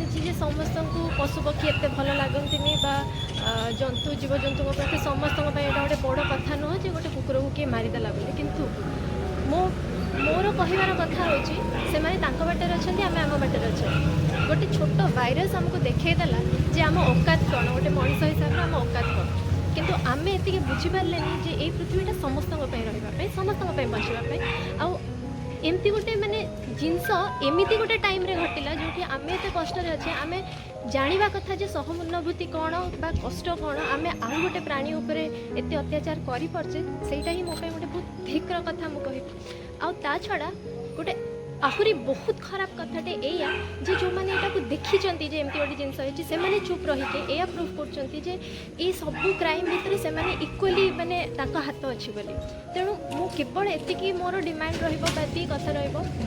देखी समस्त को पशुपक्षी एत भल लगती जंतु जीवजंतु प्रति समस्त गोटे बड़ कथा नुह जे गोटे कुकुर को किए मारिदेला बोले किंतु मोर कहबार कथा हूँ से बाटर अच्छा आम आम बाटर अच्छा गोटे छोट भाइरस आमको देखईदेला जे आम औकात कौन गोटे मनीष हिसाब से आम औकात कौन किंतु आम एति बुझीपारे जे ये पृथ्वीटा समस्त रही समस्त बचापी आमती गोटे मानने जिनस एमती गोटे टाइम रे घटिला जो आम एत कष्ट अच्छे आम जाना कथा जे सहानुभूति कौन बा कष्ट कौन आम आउ गोटे प्राणी उपर एत अत्याचार करपे सेटा ही मोपाई गोटे बहुत धिक्र कथा मुझे आ छड़ा गोटे आहरी बहुत खराब कथाटे या जे जो मैंने यहाँ देखी एमती गोटे जिनस होती चुप रही प्रूफ कर सब क्राइम भितर से इक्वली माने हाथ अच्छी बोली तेणु मु केवल एति मोर डिमांड रही कथा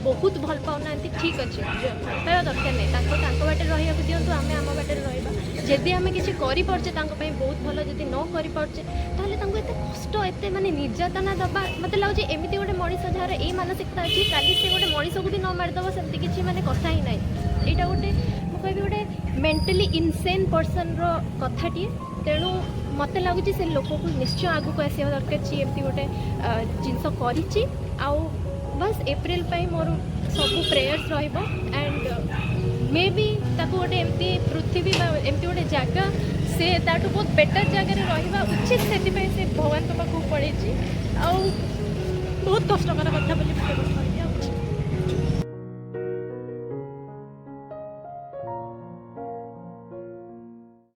बहुत भल पाऊना ठीक अच्छे भल दरकार नहीं बाटे रहा दिंतु आम आम बाटे रहा जदि आम किसी करपे बहुत भल जदि न करपे एत कष्ट एत माने निर्यातना दबा मत लगे एमती गोटे मनीष जार ये मानसिकता अच्छी काली से गोटे मनीष को भी न मारिदेव सेमती किसी माने कथा ही नहीं यहाँ गोटे मुझे गोटे मेंटली इनसेन पर्सन रथाटी तेणु मत लगुच से लोक को निश्चय आगू को आसा दरकार एमती गोटे जिनस करी बस एप्रिल मोर सब प्रेयर्स एंड मे बी गोटे एमती पृथ्वी एमती गोटे जगह से ताठू बहुत बेटर जगह रहा उचित से भगवान पाखक पड़े बहुत कष्टकर कथा बोली